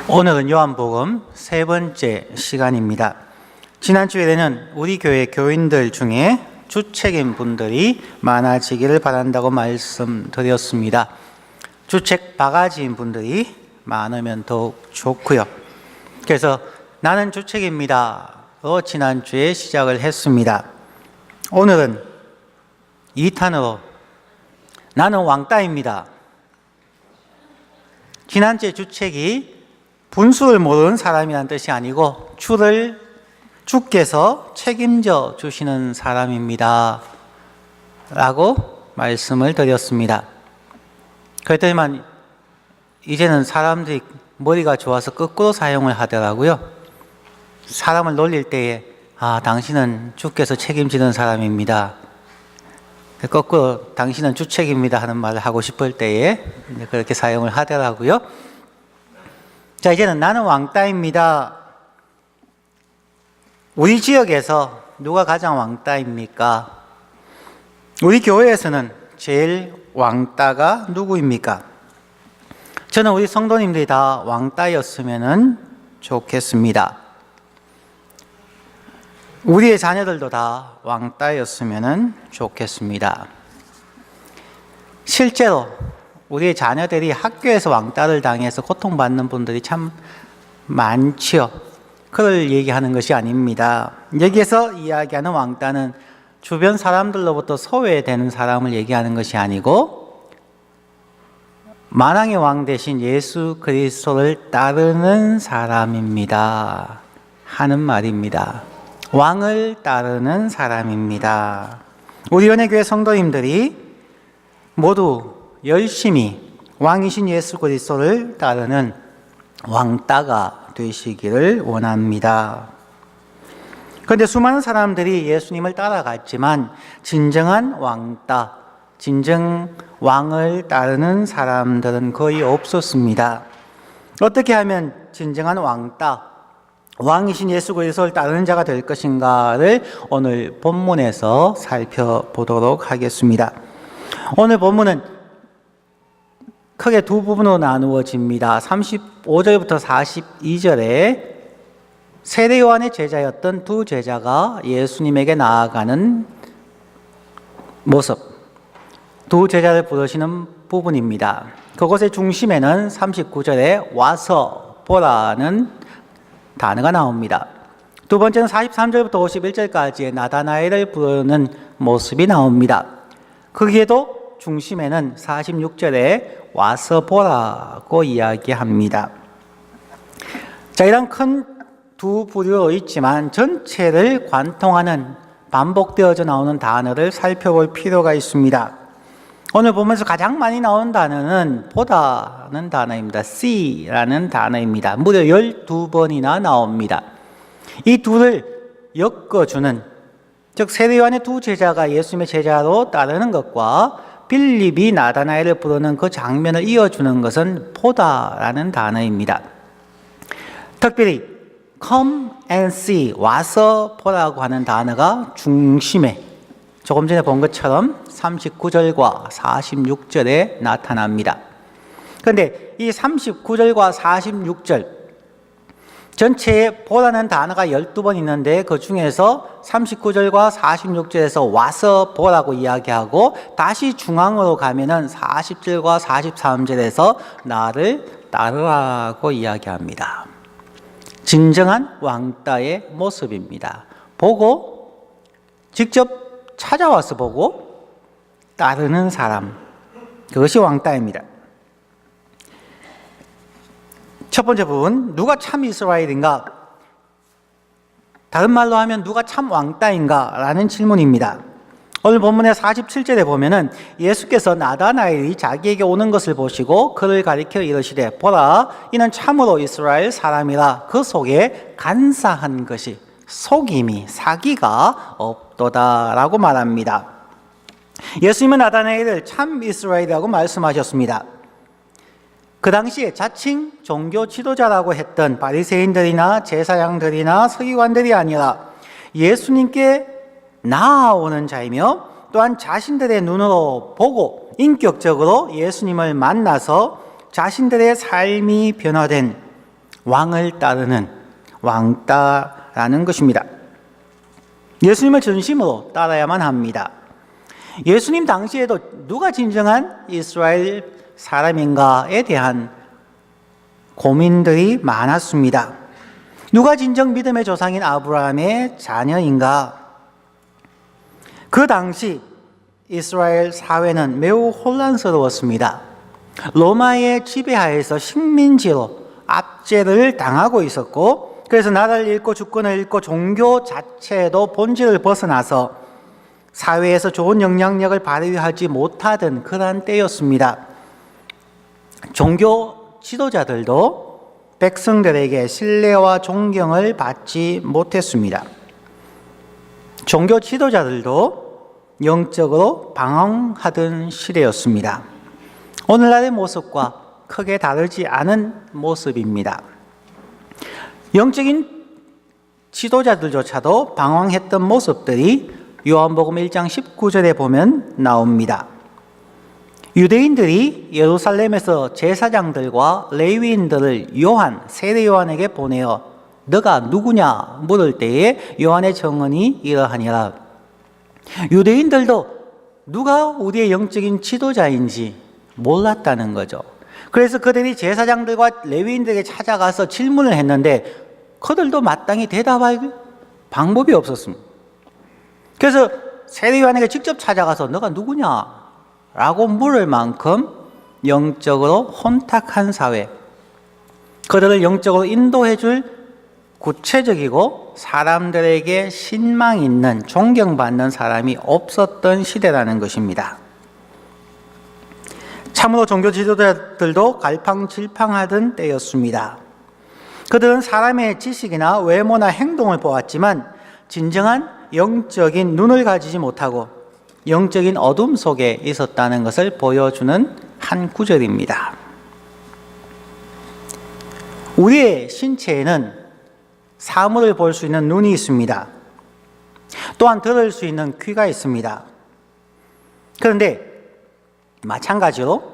오늘은 요한복음 세 번째 시간입니다. 지난 주일에는 우리 교회 교인들 중에 주책인 분들이 많아지기를 바란다고 말씀드렸습니다. 주책 바가지인 분들이 많으면 더욱 좋고요. 그래서 나는 주책입니다로 지난주에 시작을 했습니다. 오늘은 2탄으로 나는 왕따입니다. 지난주에 주책이 분수를 모르는 사람이라는 뜻이 아니고 주께서 책임져 주시는 사람입니다 라고 말씀을 드렸습니다. 그랬더니만 이제는 사람들이 머리가 좋아서 거꾸로 사용을 하더라고요. 사람을 놀릴 때에 당신은 주께서 책임지는 사람입니다, 거꾸로 당신은 주책입니다 하는 말을 하고 싶을 때에 그렇게 사용을 하더라고요. 자, 이제는 나는 왕따입니다. 우리 지역에서 누가 가장 왕따입니까? 우리 교회에서는 제일 왕따가 누구입니까? 저는 우리 성도님들이 다 왕따였으면 좋겠습니다. 우리의 자녀들도 다 왕따였으면 좋겠습니다. 실제로 우리의 자녀들이 학교에서 왕따를 당해서 고통받는 분들이 참 많지요. 그걸 얘기하는 것이 아닙니다. 여기에서 이야기하는 왕따는 주변 사람들로부터 소외되는 사람을 얘기하는 것이 아니고 만왕의 왕 대신 예수 그리스도를 따르는 사람입니다 하는 말입니다. 왕을 따르는 사람입니다. 우리 연회교회 성도님들이 모두 열심히 왕이신 예수 그리스도를 따르는 왕따가 되시기를 원합니다. 그런데 수많은 사람들이 예수님을 따라갔지만 진정한 왕따, 진정 왕을 따르는 사람들은 거의 없었습니다. 어떻게 하면 진정한 왕따, 왕이신 예수 그리스도를 따르는 자가 될 것인가를 오늘 본문에서 살펴보도록 하겠습니다. 오늘 본문은 크게 두 부분으로 나누어집니다. 35절부터 42절에 세례 요한의 제자였던 두 제자가 예수님에게 나아가는 모습, 두 제자를 부르시는 부분입니다. 그것의 중심에는 39절에 와서 보라는 단어가 나옵니다. 두 번째는 43절부터 51절까지의 나다나엘을 부르는 모습이 나옵니다. 거기에도 중심에는 46절에 와서 보라고 이야기합니다. 자, 이런 큰 두 부류로 있지만 전체를 관통하는 반복되어져 나오는 단어를 살펴볼 필요가 있습니다. 오늘 보면서 가장 많이 나온 단어는 보다는 단어입니다. see라는 단어입니다. 무려 12번이나 나옵니다. 이 둘을 엮어주는, 즉 세례 요한의 두 제자가 예수님의 제자로 따르는 것과 빌립이 나다나엘을 부르는 그 장면을 이어주는 것은 보다라는 단어입니다. 특별히 come and see, 와서 보라고 하는 단어가 중심에 조금 전에 본 것처럼 39절과 46절에 나타납니다. 그런데 이 39절과 46절 전체에 보라는 단어가 12번 있는데 그 중에서 39절과 46절에서 와서 보라고 이야기하고 다시 중앙으로 가면은 40절과 43절에서 나를 따르라고 이야기합니다. 진정한 왕따의 모습입니다. 보고, 직접 찾아와서 보고 따르는 사람, 그것이 왕따입니다. 첫 번째 부분, 누가 참 이스라엘인가? 다른 말로 하면 누가 참 왕따인가? 라는 질문입니다. 오늘 본문의 47절에 보면은 예수께서 나다나엘이 자기에게 오는 것을 보시고 그를 가리켜 이르시되 보라, 이는 참으로 이스라엘 사람이라. 그 속에 간사한 것이, 속임이, 사기가 없도다 라고 말합니다. 예수님은 나다나엘을 참 이스라엘이라고 말씀하셨습니다. 그 당시에 자칭 종교 지도자라고 했던 바리새인들이나 제사장들이나 서기관들이 아니라 예수님께 나아오는 자이며 또한 자신들의 눈으로 보고 인격적으로 예수님을 만나서 자신들의 삶이 변화된 왕을 따르는 왕따라는 것입니다. 예수님을 전심으로 따라야만 합니다. 예수님 당시에도 누가 진정한 이스라엘 사람인가에 대한 고민들이 많았습니다. 누가 진정 믿음의 조상인 아브라함의 자녀인가? 그 당시 이스라엘 사회는 매우 혼란스러웠습니다. 로마의 지배하에서 식민지로 압제를 당하고 있었고, 그래서 나라를 잃고 주권을 잃고 종교 자체도 본질을 벗어나서 사회에서 좋은 영향력을 발휘하지 못하던 그러한 때였습니다. 종교 지도자들도 백성들에게 신뢰와 존경을 받지 못했습니다. 종교 지도자들도 영적으로 방황하던 시대였습니다. 오늘날의 모습과 크게 다르지 않은 모습입니다. 영적인 지도자들조차도 방황했던 모습들이 요한복음 1장 19절에 보면 나옵니다. 유대인들이 예루살렘에서 제사장들과 레위인들을 세례 요한에게 보내어 너가 누구냐 물을 때에 요한의 증언이 이러하니라. 유대인들도 누가 우리의 영적인 지도자인지 몰랐다는 거죠. 그래서 그들이 제사장들과 레위인들에게 찾아가서 질문을 했는데 그들도 마땅히 대답할 방법이 없었습니다. 그래서 세례 요한에게 직접 찾아가서 너가 누구냐 라고 물을 만큼 영적으로 혼탁한 사회, 그들을 영적으로 인도해 줄 구체적이고 사람들에게 신망 있는 존경받는 사람이 없었던 시대라는 것입니다. 참으로 종교 지도자들도 갈팡질팡하던 때였습니다. 그들은 사람의 지식이나 외모나 행동을 보았지만 진정한 영적인 눈을 가지지 못하고 영적인 어둠 속에 있었다는 것을 보여주는 한 구절입니다. 우리의 신체에는 사물을 볼 수 있는 눈이 있습니다. 또한 들을 수 있는 귀가 있습니다. 그런데 마찬가지로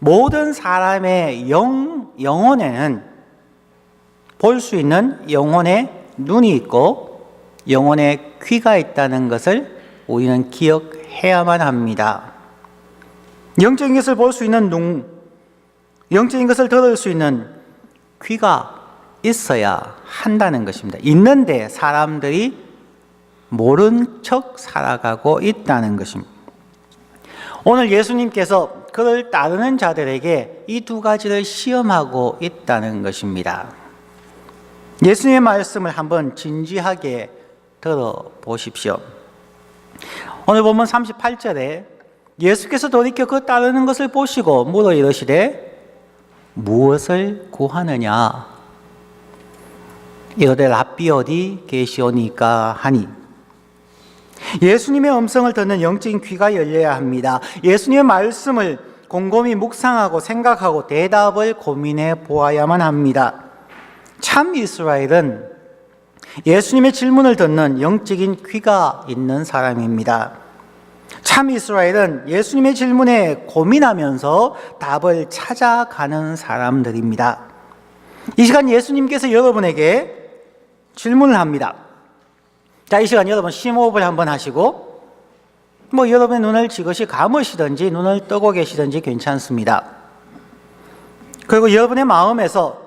모든 사람의 영혼에는 볼 수 있는 영혼의 눈이 있고 영혼의 귀가 있다는 것을 우리는 기억해야만 합니다. 영적인 것을 볼 수 있는 눈, 영적인 것을 들을 수 있는 귀가 있어야 한다는 것입니다. 있는데 사람들이 모른 척 살아가고 있다는 것입니다. 오늘 예수님께서 그를 따르는 자들에게 이 두 가지를 시험하고 있다는 것입니다. 예수님의 말씀을 한번 진지하게 들어보십시오. 오늘 본문 38절에 예수께서 돌이켜 그 따르는 것을 보시고 물어 이르시되 무엇을 구하느냐 이르되 랍비 어디 계시오니까 하니. 예수님의 음성을 듣는 영적인 귀가 열려야 합니다. 예수님의 말씀을 곰곰이 묵상하고 생각하고 대답을 고민해 보아야만 합니다. 참 이스라엘은 예수님의 질문을 듣는 영적인 귀가 있는 사람입니다. 참 이스라엘은 예수님의 질문에 고민하면서 답을 찾아가는 사람들입니다. 이 시간 예수님께서 여러분에게 질문을 합니다. 자, 이 시간 여러분 심호흡을 한번 하시고 여러분의 눈을 지그시 감으시든지 눈을 뜨고 계시든지 괜찮습니다. 그리고 여러분의 마음에서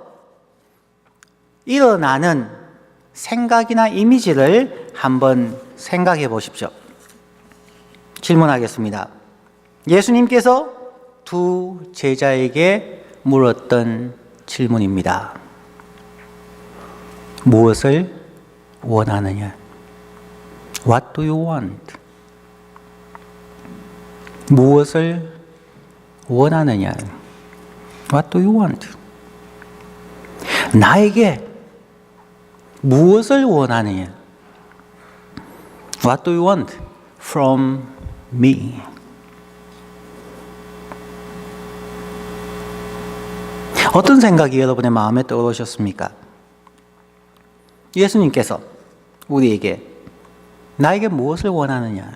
일어나는 생각이나 이미지를 한번 생각해 보십시오. 질문하겠습니다. 예수님께서 두 제자에게 물었던 질문입니다. 무엇을 원하느냐? What do you want? 무엇을 원하느냐? What do you want? 나에게 무엇을 원하느냐? What do you want from me? 어떤 생각이 여러분의 마음에 떠오르셨습니까? 예수님께서 우리에게 나에게 무엇을 원하느냐?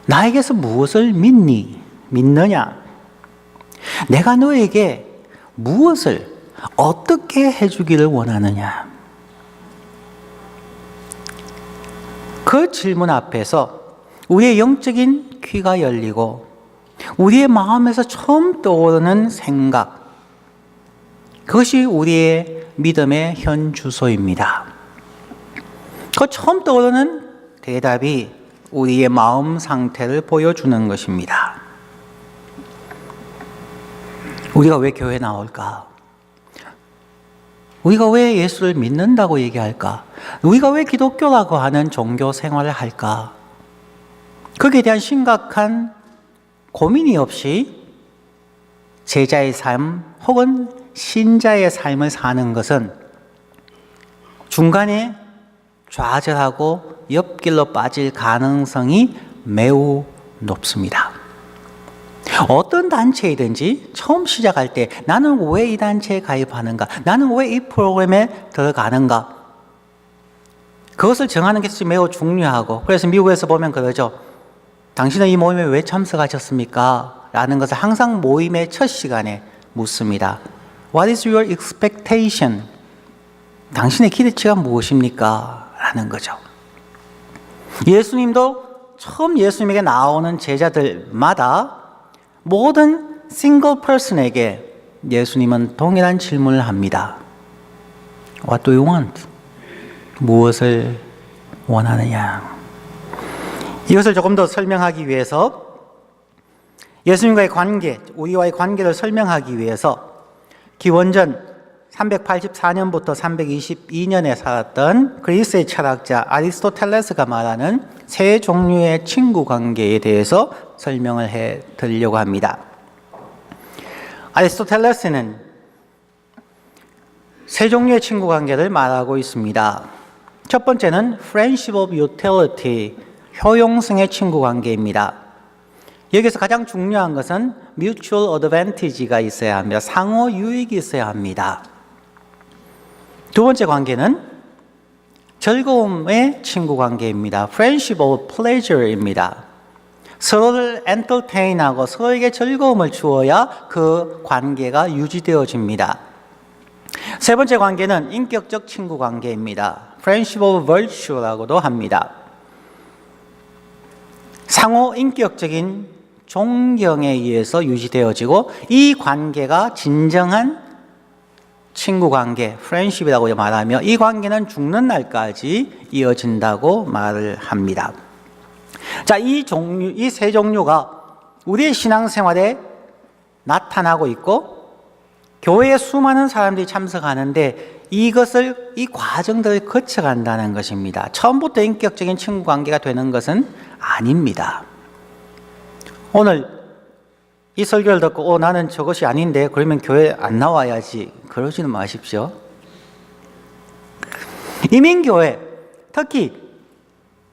나에게서 무엇을 믿느냐? 내가 너에게 무엇을 어떻게 해주기를 원하느냐? 그 질문 앞에서 우리의 영적인 귀가 열리고 우리의 마음에서 처음 떠오르는 생각, 그것이 우리의 믿음의 현 주소입니다. 그 처음 떠오르는 대답이 우리의 마음 상태를 보여주는 것입니다. 우리가 왜 교회에 나올까? 우리가 왜 예수를 믿는다고 얘기할까? 우리가 왜 기독교라고 하는 종교 생활을 할까? 거기에 대한 심각한 고민이 없이 제자의 삶 혹은 신자의 삶을 사는 것은 중간에 좌절하고 옆길로 빠질 가능성이 매우 높습니다. 어떤 단체이든지 처음 시작할 때 나는 왜 이 단체에 가입하는가? 나는 왜 이 프로그램에 들어가는가? 그것을 정하는 것이 매우 중요하고, 그래서 미국에서 보면 그러죠. 당신은 이 모임에 왜 참석하셨습니까? 라는 것을 항상 모임의 첫 시간에 묻습니다. What is your expectation? 당신의 기대치가 무엇입니까? 라는 거죠. 예수님도 처음 예수님에게 나오는 제자들마다 모든 싱글 퍼슨에게 예수님은 동일한 질문을 합니다. What do you want? 무엇을 원하느냐? 이것을 조금 더 설명하기 위해서 예수님과의 관계, 우리와의 관계를 설명하기 위해서 기원전 384년부터 322년에 살았던 그리스의 철학자 아리스토텔레스가 말하는 세 종류의 친구 관계에 대해서 설명을 해 드리려고 합니다. 아리스토텔레스는 세 종류의 친구 관계를 말하고 있습니다. 첫 번째는 friendship of utility, 효용성의 친구 관계입니다. 여기서 가장 중요한 것은 mutual advantage가 있어야 합니다. 상호 유익이 있어야 합니다. 두 번째 관계는 즐거움의 친구 관계입니다. friendship of pleasure입니다. 서로를 entertain하고 서로에게 즐거움을 주어야 그 관계가 유지되어집니다. 세 번째 관계는 인격적 친구 관계입니다. friendship of virtue라고도 합니다. 상호 인격적인 존경에 의해서 유지되어지고 이 관계가 진정한 친구 관계, friendship이라고 말하며 이 관계는 죽는 날까지 이어진다고 말을 합니다. 자, 이 세 종류가 우리의 신앙생활에 나타나고 있고 교회에 수많은 사람들이 참석하는데 이 과정들을 거쳐간다는 것입니다. 처음부터 인격적인 친구 관계가 되는 것은 아닙니다. 오늘 이 설교를 듣고 나는 저것이 아닌데 그러면 교회 안 나와야지 그러지는 마십시오. 이민교회, 특히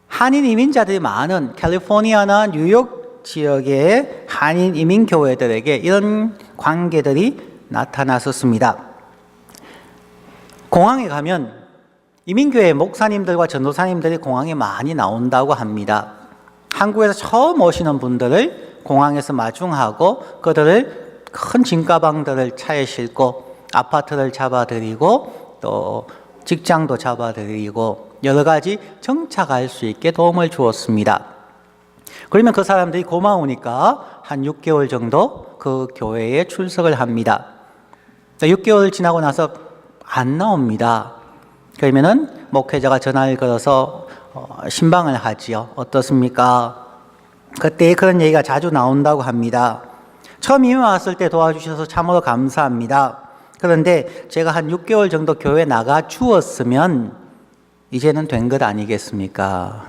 한인 이민자들이 많은 캘리포니아나 뉴욕 지역의 한인 이민교회들에게 이런 관계들이 나타났었습니다. 공항에 가면 이민교회 목사님들과 전도사님들이 공항에 많이 나온다고 합니다. 한국에서 처음 오시는 분들을 공항에서 마중하고 그들을 큰 짐가방들을 차에 싣고 아파트를 잡아드리고 또 직장도 잡아드리고 여러 가지 정착할 수 있게 도움을 주었습니다. 그러면 그 사람들이 고마우니까 한 6개월 정도 그 교회에 출석을 합니다. 6개월 지나고 나서 안 나옵니다. 그러면은 목회자가 전화를 걸어서 신방을 하지요. 어떻습니까? 그때 그런 얘기가 자주 나온다고 합니다. 처음 이민 왔을 때 도와주셔서 참으로 감사합니다. 그런데 제가 한 6개월 정도 교회 나가 주었으면 이제는 된 것 아니겠습니까?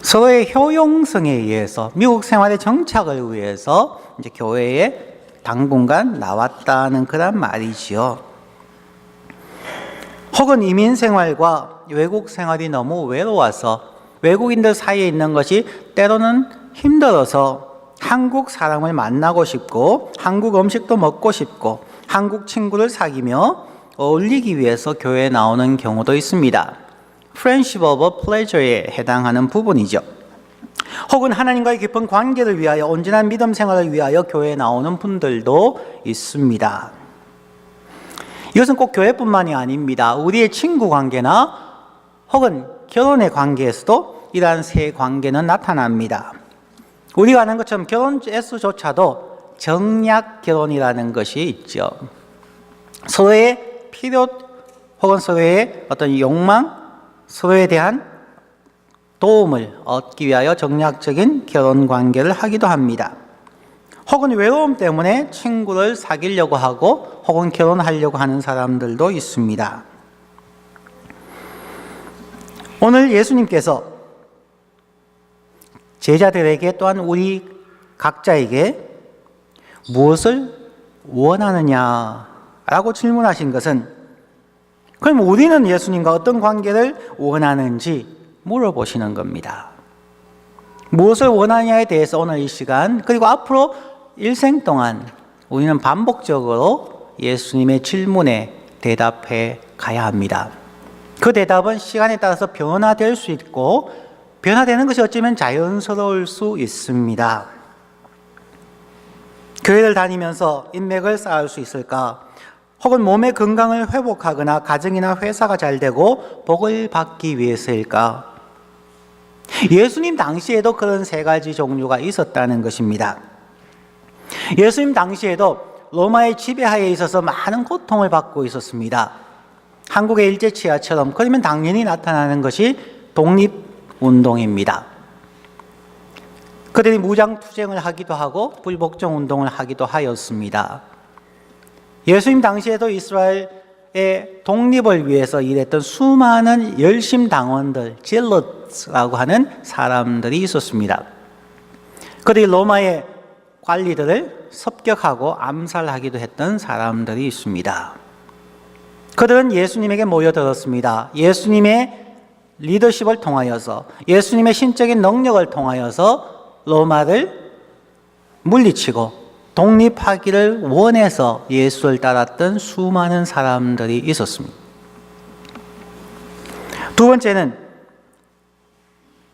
서로의 효용성에 의해서 미국 생활의 정착을 위해서 이제 교회에 당분간 나왔다는 그런 말이지요. 혹은 이민 생활과 외국 생활이 너무 외로워서 외국인들 사이에 있는 것이 때로는 힘들어서 한국 사람을 만나고 싶고 한국 음식도 먹고 싶고 한국 친구를 사귀며 어울리기 위해서 교회에 나오는 경우도 있습니다. Friendship of pleasure에 해당하는 부분이죠. 혹은 하나님과의 깊은 관계를 위하여 온전한 믿음 생활을 위하여 교회에 나오는 분들도 있습니다. 이것은 꼭 교회뿐만이 아닙니다. 우리의 친구 관계나 혹은 결혼의 관계에서도 이러한 세 관계는 나타납니다. 우리가 아는 것처럼 결혼에서조차도 정략 결혼이라는 것이 있죠. 서로의 필요 혹은 서로의 어떤 욕망, 서로에 대한 도움을 얻기 위하여 정략적인 결혼 관계를 하기도 합니다. 혹은 외로움 때문에 친구를 사귀려고 하고 혹은 결혼하려고 하는 사람들도 있습니다. 오늘 예수님께서 제자들에게 또한 우리 각자에게 무엇을 원하느냐라고 질문하신 것은, 그럼 우리는 예수님과 어떤 관계를 원하는지 물어보시는 겁니다. 무엇을 원하냐에 대해서 오늘 이 시간 그리고 앞으로 일생 동안 우리는 반복적으로 예수님의 질문에 대답해 가야 합니다. 그 대답은 시간에 따라서 변화될 수 있고 변화되는 것이 어쩌면 자연스러울 수 있습니다. 교회를 다니면서 인맥을 쌓을 수 있을까? 혹은 몸의 건강을 회복하거나 가정이나 회사가 잘 되고 복을 받기 위해서일까? 예수님 당시에도 그런 세 가지 종류가 있었다는 것입니다. 예수님 당시에도 로마의 지배하에 있어서 많은 고통을 받고 있었습니다. 한국의 일제치하처럼. 그러면 당연히 나타나는 것이 독립운동입니다. 그들이 무장투쟁을 하기도 하고 불복종 운동을 하기도 하였습니다. 예수님 당시에도 이스라엘의 독립을 위해서 일했던 수많은 열심당원들, 질럿라고 하는 사람들이 있었습니다. 그들이 로마의 관리들을 습격하고 암살하기도 했던 사람들이 있습니다. 그들은 예수님에게 모여들었습니다. 예수님의 리더십을 통하여서, 예수님의 신적인 능력을 통하여서 로마를 물리치고 독립하기를 원해서 예수를 따랐던 수많은 사람들이 있었습니다. 두 번째는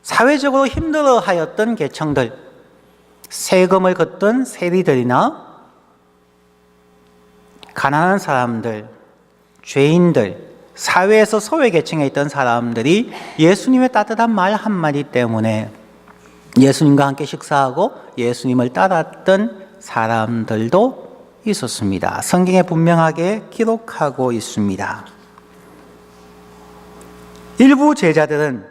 사회적으로 힘들어하였던 계층들, 세금을 걷던 세리들이나 가난한 사람들, 죄인들, 사회에서 소외계층에 있던 사람들이 예수님의 따뜻한 말 한마디 때문에 예수님과 함께 식사하고 예수님을 따랐던 사람들도 있었습니다. 성경에 분명하게 기록하고 있습니다. 일부 제자들은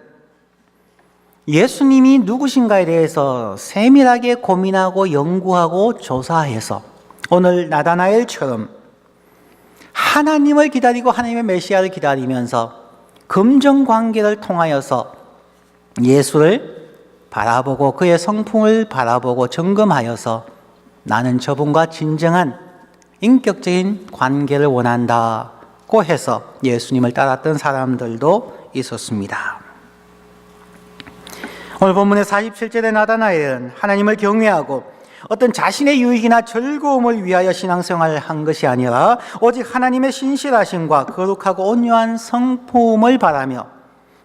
예수님이 누구신가에 대해서 세밀하게 고민하고 연구하고 조사해서 오늘 나다나엘처럼 하나님을 기다리고 하나님의 메시아를 기다리면서 금전관계를 통하여서 예수를 바라보고 그의 성품을 바라보고 점검하여서 나는 저분과 진정한 인격적인 관계를 원한다고 해서 예수님을 따랐던 사람들도 있었습니다. 오늘 본문의 47절의 나다나엘은 하나님을 경외하고 어떤 자신의 유익이나 즐거움을 위하여 신앙생활을 한 것이 아니라 오직 하나님의 신실하심과 거룩하고 온유한 성품을 바라며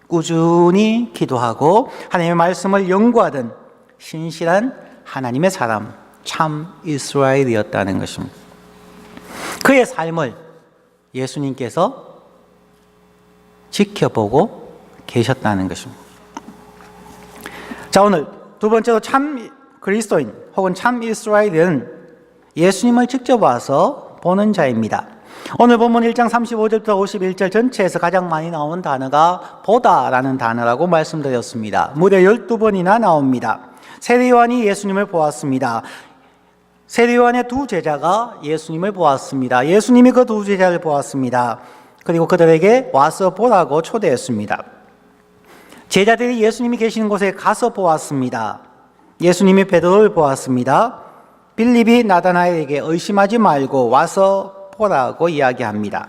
꾸준히 기도하고 하나님의 말씀을 연구하던 신실한 하나님의 사람, 참 이스라엘이었다는 것입니다. 그의 삶을 예수님께서 지켜보고 계셨다는 것입니다. 자, 오늘 두 번째로 참 그리스도인 혹은 참 이스라엘은 예수님을 직접 와서 보는 자입니다. 오늘 본문 1장 35절부터 51절 전체에서 가장 많이 나오는 단어가 보다라는 단어라고 말씀드렸습니다. 무려 12번이나 나옵니다. 세례요한이 예수님을 보았습니다. 세례요한의 두 제자가 예수님을 보았습니다. 예수님이 그 두 제자를 보았습니다. 그리고 그들에게 와서 보라고 초대했습니다. 제자들이 예수님이 계시는 곳에 가서 보았습니다. 예수님이 베드로를 보았습니다. 빌립이 나다나엘에게 의심하지 말고 와서 보라고 이야기합니다.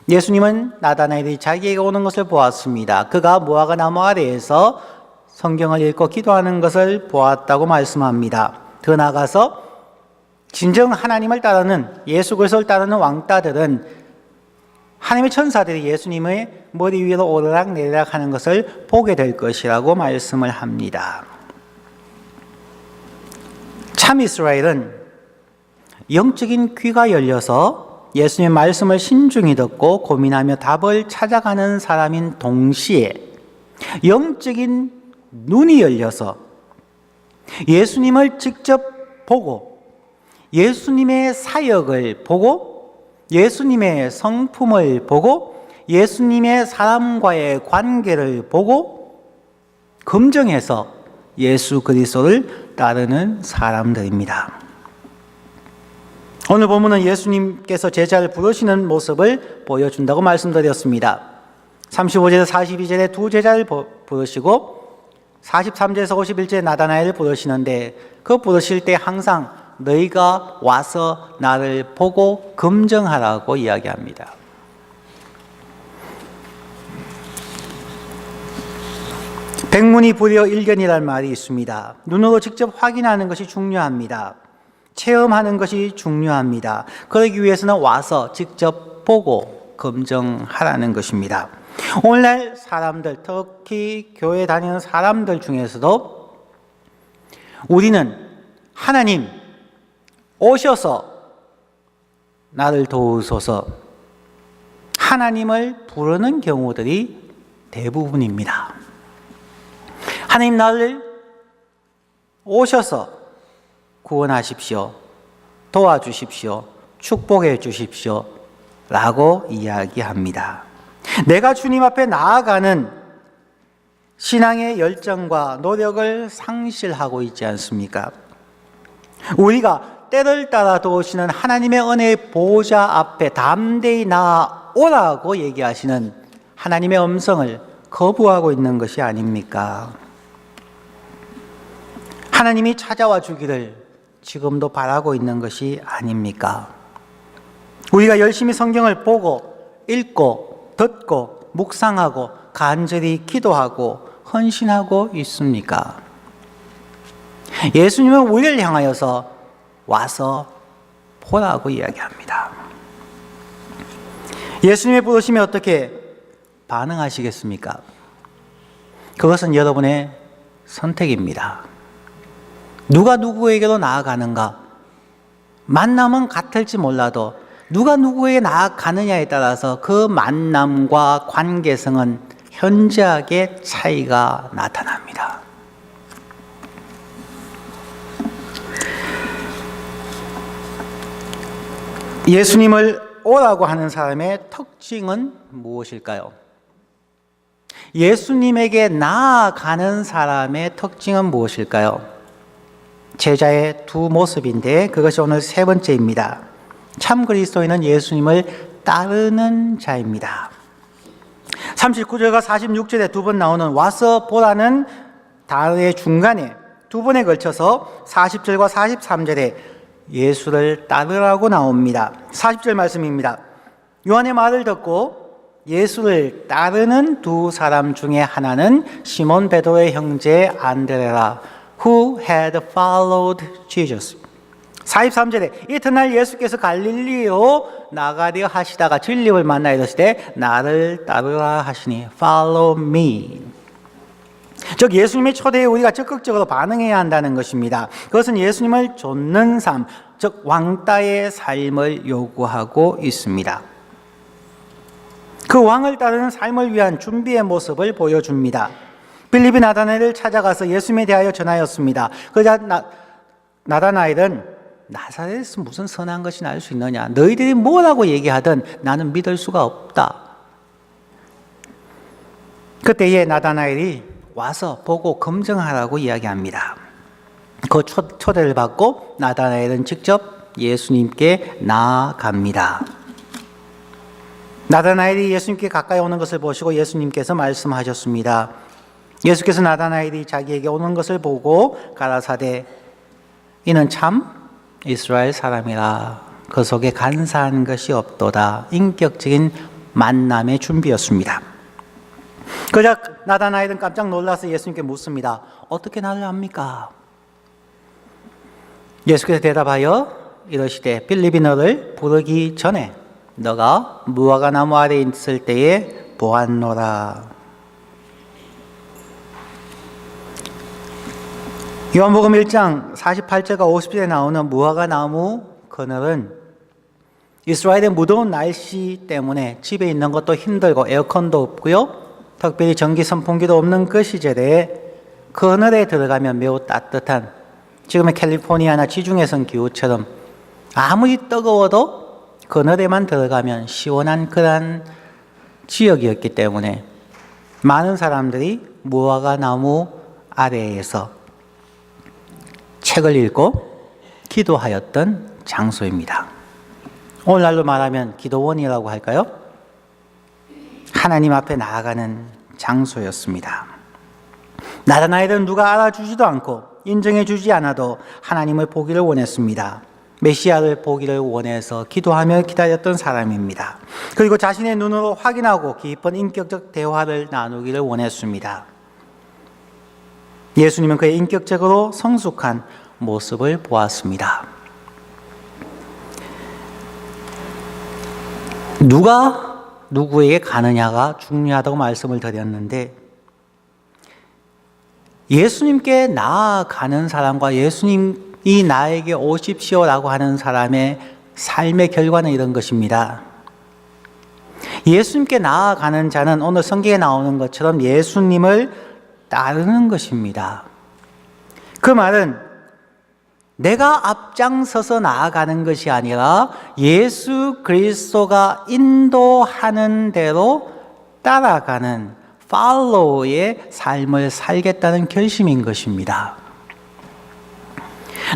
예수님은 나다나엘이 자기에게 오는 것을 보았습니다. 그가 무화과 나무 아래에서 성경을 읽고 기도하는 것을 보았다고 말씀합니다. 더 나아가서 진정 하나님을 따르는, 예수 그리스도를 따르는 왕따들은 하나님의 천사들이 예수님의 머리 위로 오르락 내리락 하는 것을 보게 될 것이라고 말씀을 합니다. 참 이스라엘은 영적인 귀가 열려서 예수님의 말씀을 신중히 듣고 고민하며 답을 찾아가는 사람인 동시에 영적인 눈이 열려서 예수님을 직접 보고 예수님의 사역을 보고 예수님의 성품을 보고 예수님의 사람과의 관계를 보고 검증해서 예수 그리스도를 따르는 사람들입니다. 오늘 본문은 예수님께서 제자를 부르시는 모습을 보여준다고 말씀드렸습니다. 35절에서 42절에 두 제자를 부르시고 43절에서 51절에 나다나엘을 부르시는데 그 부르실 때 항상 너희가 와서 나를 보고 검증하라고 이야기합니다. 백문이 불여 일견이라는 말이 있습니다. 눈으로 직접 확인하는 것이 중요합니다. 체험하는 것이 중요합니다. 그러기 위해서는 와서 직접 보고 검증하라는 것입니다. 오늘날 사람들, 특히 교회 다니는 사람들 중에서도 우리는 하나님 오셔서 나를 도우소서 하나님을 부르는 경우들이 대부분입니다. 하나님 나를 오셔서 구원하십시오. 도와주십시오. 축복해 주십시오. 라고 이야기합니다. 내가 주님 앞에 나아가는 신앙의 열정과 노력을 상실하고 있지 않습니까? 우리가 때를 따라 도우시는 하나님의 은혜의 보좌 앞에 담대히 나아오라고 얘기하시는 하나님의 음성을 거부하고 있는 것이 아닙니까? 하나님이 찾아와 주기를 지금도 바라고 있는 것이 아닙니까? 우리가 열심히 성경을 보고 읽고 듣고 묵상하고 간절히 기도하고 헌신하고 있습니까? 예수님은 우리를 향하여서 와서 보라고 이야기합니다. 예수님의 부르심에 어떻게 반응하시겠습니까? 그것은 여러분의 선택입니다. 누가 누구에게로 나아가는가? 만남은 같을지 몰라도 누가 누구에게 나아가느냐에 따라서 그 만남과 관계성은 현저하게 차이가 나타납니다. 예수님을 오라고 하는 사람의 특징은 무엇일까요? 예수님에게 나아가는 사람의 특징은 무엇일까요? 제자의 두 모습인데 그것이 오늘 세 번째입니다. 참 그리스도인은 예수님을 따르는 자입니다. 39절과 46절에 두 번 나오는 와서 보라는 단어의 중간에 두 번에 걸쳐서 40절과 43절에 예수를 따르라고 나옵니다. 40절 말씀입니다. 요한의 말을 듣고 예수를 따르는 두 사람 중에 하나는 시몬 베드로의 형제 안드레라 who had followed Jesus. 43절에 이튿날 예수께서 갈릴리로 나가려 하시다가 진립을 만나 이르시되 나를 따르라 하시니 follow me. 즉 예수님의 초대에 우리가 적극적으로 반응해야 한다는 것입니다. 그것은 예수님을 좇는 삶, 즉 왕따의 삶을 요구하고 있습니다. 그 왕을 따르는 삶을 위한 준비의 모습을 보여줍니다. 빌립이 나다나엘을 찾아가서 예수님에 대하여 전하였습니다. 그러자 나다나엘은 나사렛에서 무슨 선한 것이 날 수 있느냐? 너희들이 뭐라고 얘기하든 나는 믿을 수가 없다. 그때에 나다나엘이 와서 보고 검증하라고 이야기합니다. 그 초대를 받고 나다나엘은 직접 예수님께 나아갑니다. 나다나엘이 예수님께 가까이 오는 것을 보시고 예수님께서 말씀하셨습니다. 예수께서 나다나엘이 자기에게 오는 것을 보고 가라사대 이는 참 이스라엘 사람이라 그 속에 간사한 것이 없도다. 인격적인 만남의 준비였습니다. 그러자 나다나엘은 깜짝 놀라서 예수님께 묻습니다. 어떻게 나를 압니까? 예수께서 대답하여 이러시되 빌립이 너를 부르기 전에 너가 무화과 나무 아래 있을 때에 보았노라. 요한복음 1장 48절과 50절에 나오는 무화과 나무 그늘은 이스라엘의 무더운 날씨 때문에 집에 있는 것도 힘들고 에어컨도 없고요. 특별히 전기 선풍기도 없는 그 시절에 그늘에 들어가면 매우 따뜻한 지금의 캘리포니아나 지중해성 기후처럼 아무리 뜨거워도 그늘에만 들어가면 시원한 그런 지역이었기 때문에 많은 사람들이 무화과 나무 아래에서 책을 읽고 기도하였던 장소입니다. 오늘날로 말하면 기도원이라고 할까요? 하나님 앞에 나아가는 장소였습니다. 나라나이들은 누가 알아주지도 않고 인정해 주지 않아도 하나님을 보기를 원했습니다. 메시아를 보기를 원해서 기도하며 기다렸던 사람입니다. 그리고 자신의 눈으로 확인하고 깊은 인격적 대화를 나누기를 원했습니다. 예수님은 그의 인격적으로 성숙한 모습을 보았습니다. 누가 누구에게 가느냐가 중요하다고 말씀을 드렸는데 예수님께 나아가는 사람과 예수님이 나에게 오십시오라고 하는 사람의 삶의 결과는 이런 것입니다. 예수님께 나아가는 자는 오늘 성경에 나오는 것처럼 예수님을 따르는 것입니다. 그 말은 내가 앞장서서 나아가는 것이 아니라 예수 그리스도가 인도하는 대로 따라가는 follow의 삶을 살겠다는 결심인 것입니다.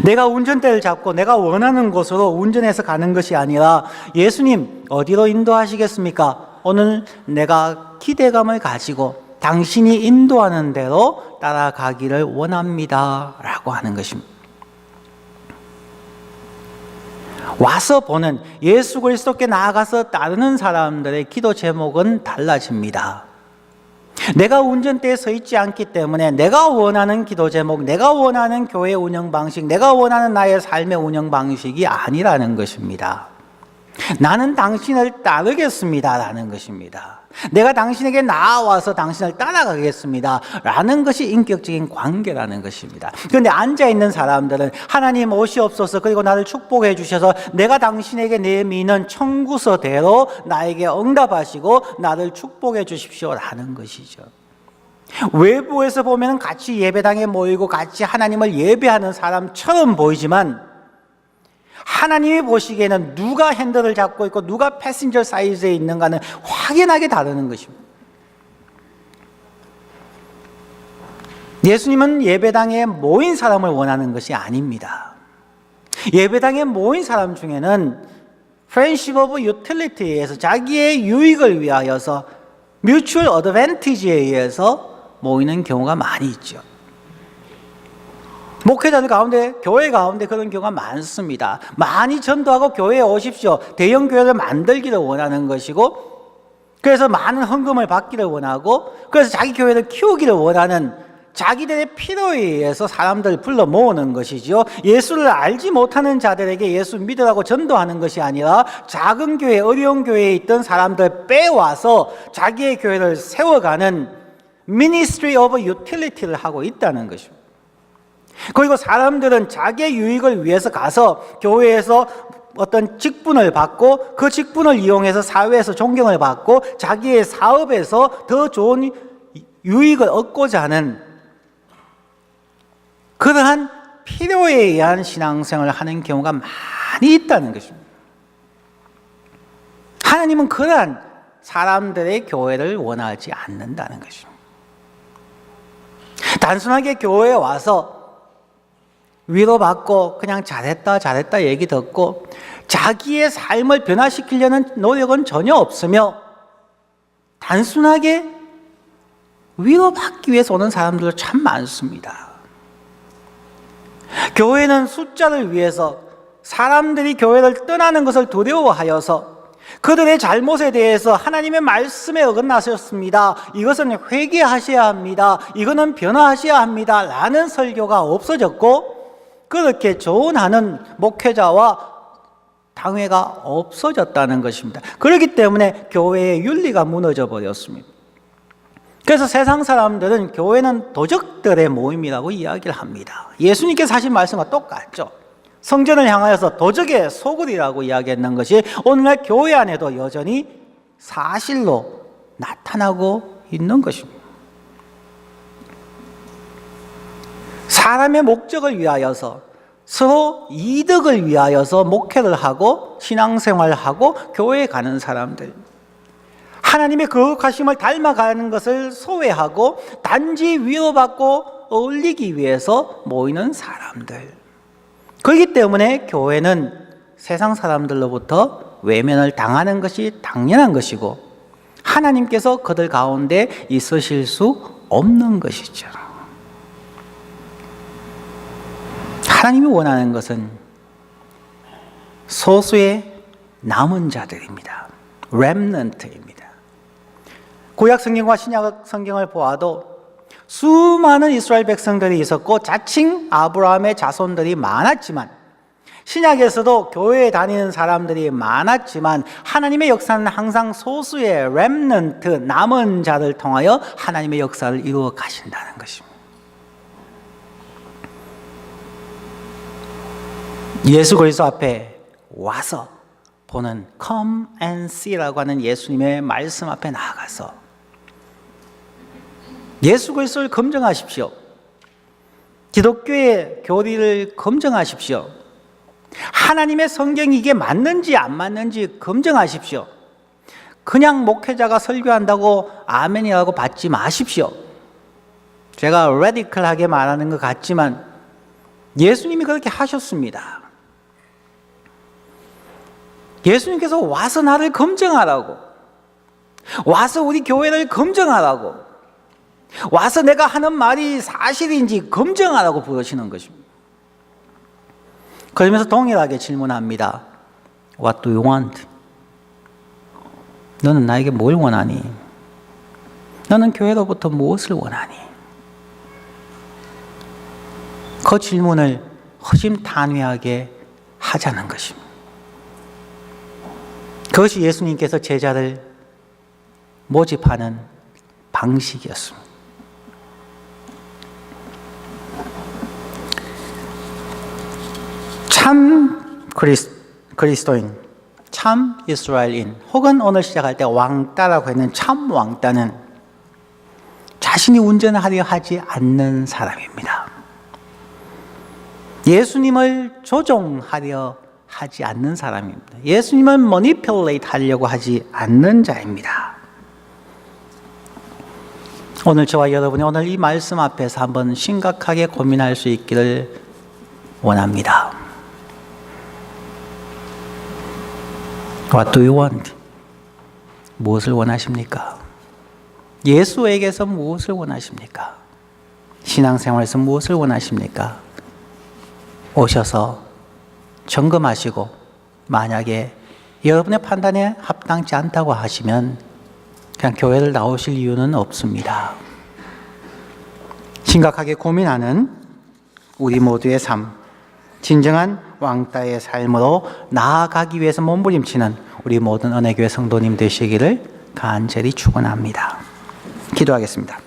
내가 운전대를 잡고 내가 원하는 곳으로 운전해서 가는 것이 아니라 예수님 어디로 인도하시겠습니까? 오늘 내가 기대감을 가지고 당신이 인도하는 대로 따라가기를 원합니다 라고 하는 것입니다. 와서 보는 예수 그리스도께 나아가서 따르는 사람들의 기도 제목은 달라집니다. 내가 운전대에 서 있지 않기 때문에 내가 원하는 기도 제목, 내가 원하는 교회 운영 방식, 내가 원하는 나의 삶의 운영 방식이 아니라는 것입니다. 나는 당신을 따르겠습니다 라는 것입니다. 내가 당신에게 나아와서 당신을 따라가겠습니다 라는 것이 인격적인 관계라는 것입니다. 그런데 앉아있는 사람들은 하나님 오시옵소서 그리고 나를 축복해 주셔서 내가 당신에게 내미는 청구서대로 나에게 응답하시고 나를 축복해 주십시오 라는 것이죠. 외부에서 보면 같이 예배당에 모이고 같이 하나님을 예배하는 사람처럼 보이지만 하나님이 보시기에는 누가 핸들을 잡고 있고 누가 패신저 사이즈에 있는가는 확연하게 다르는 것입니다. 예수님은 예배당에 모인 사람을 원하는 것이 아닙니다. 예배당에 모인 사람 중에는 friendship of utility에 의해서 자기의 유익을 위하여서 mutual advantage에 의해서 모이는 경우가 많이 있죠. 목회자들 가운데, 교회 가운데 그런 경우가 많습니다. 많이 전도하고 교회에 오십시오. 대형 교회를 만들기를 원하는 것이고, 그래서 많은 헌금을 받기를 원하고, 그래서 자기 교회를 키우기를 원하는 자기들의 필요에 의해서 사람들을 불러 모으는 것이죠. 예수를 알지 못하는 자들에게 예수 믿으라고 전도하는 것이 아니라 작은 교회, 어려운 교회에 있던 사람들 빼와서 자기의 교회를 세워가는 Ministry of Utility를 하고 있다는 것입니다. 그리고 사람들은 자기의 유익을 위해서 가서 교회에서 어떤 직분을 받고 그 직분을 이용해서 사회에서 존경을 받고 자기의 사업에서 더 좋은 유익을 얻고자 하는 그러한 필요에 의한 신앙생활을 하는 경우가 많이 있다는 것입니다. 하나님은 그러한 사람들의 교회를 원하지 않는다는 것입니다. 단순하게 교회에 와서 위로받고 그냥 잘했다 얘기 듣고 자기의 삶을 변화시키려는 노력은 전혀 없으며 단순하게 위로받기 위해서 오는 사람들도 참 많습니다. 교회는 숫자를 위해서 사람들이 교회를 떠나는 것을 두려워하여서 그들의 잘못에 대해서 하나님의 말씀에 어긋나셨습니다. 이것은 회개하셔야 합니다. 이거는 변화하셔야 합니다. 라는 설교가 없어졌고 그렇게 조언하는 목회자와 당회가 없어졌다는 것입니다. 그렇기 때문에 교회의 윤리가 무너져 버렸습니다. 그래서 세상 사람들은 교회는 도적들의 모임이라고 이야기를 합니다. 예수님께서 하신 말씀과 똑같죠. 성전을 향하여서 도적의 소굴이라고 이야기했는 것이 오늘날 교회 안에도 여전히 사실로 나타나고 있는 것입니다. 사람의 목적을 위하여서, 서로 이득을 위하여서 목회를 하고 신앙생활을 하고 교회에 가는 사람들, 하나님의 거룩하심을 닮아가는 것을 소외하고 단지 위로받고 어울리기 위해서 모이는 사람들, 그렇기 때문에 교회는 세상 사람들로부터 외면을 당하는 것이 당연한 것이고 하나님께서 그들 가운데 있으실 수 없는 것이죠. 하나님이 원하는 것은 소수의 남은 자들입니다. 렘넌트입니다. 구약 성경과 신약 성경을 보아도 수많은 이스라엘 백성들이 있었고 자칭 아브라함의 자손들이 많았지만, 신약에서도 교회에 다니는 사람들이 많았지만 하나님의 역사는 항상 소수의 렘넌트, 남은 자를 통하여 하나님의 역사를 이루어 가신다는 것입니다. 예수 그리스도 앞에 와서 보는 Come and See라고 하는 예수님의 말씀 앞에 나아가서 예수 그리스도를 검증하십시오. 기독교의 교리를 검증하십시오. 하나님의 성경이 이게 맞는지 안 맞는지 검증하십시오. 그냥 목회자가 설교한다고 아멘이라고 받지 마십시오. 제가 레디컬하게 말하는 것 같지만 예수님이 그렇게 하셨습니다. 예수님께서 와서 나를 검증하라고, 와서 우리 교회를 검증하라고, 와서 내가 하는 말이 사실인지 검증하라고 부르시는 것입니다. 그러면서 동일하게 질문합니다. What do you want? 너는 나에게 뭘 원하니? 너는 교회로부터 무엇을 원하니? 그 질문을 허심탄회하게 하자는 것입니다. 그것이 예수님께서 제자를 모집하는 방식이었습니다. 참 그리스도인, 참 이스라엘인, 혹은 오늘 시작할 때 왕따라고 했는 참 왕따는 자신이 운전하려 하지 않는 사람입니다. 예수님을 조종하려 하지 않는 사람입니다. 예수님을 머니플레이트 하려고 하지 않는 자입니다. 오늘 저와 여러분이 오늘 이 말씀 앞에서 한번 심각하게 고민할 수 있기를 원합니다. What do you want? 무엇을 원하십니까? 예수에게서 무엇을 원하십니까? 신앙생활에서 무엇을 원하십니까? 오셔서 점검하시고 만약에 여러분의 판단에 합당치 않다고 하시면 그냥 교회를 나오실 이유는 없습니다. 심각하게 고민하는 우리 모두의 삶, 진정한 왕따의 삶으로 나아가기 위해서 몸부림치는 우리 모든 은혜교회 성도님 되시기를 간절히 축원합니다. 기도하겠습니다.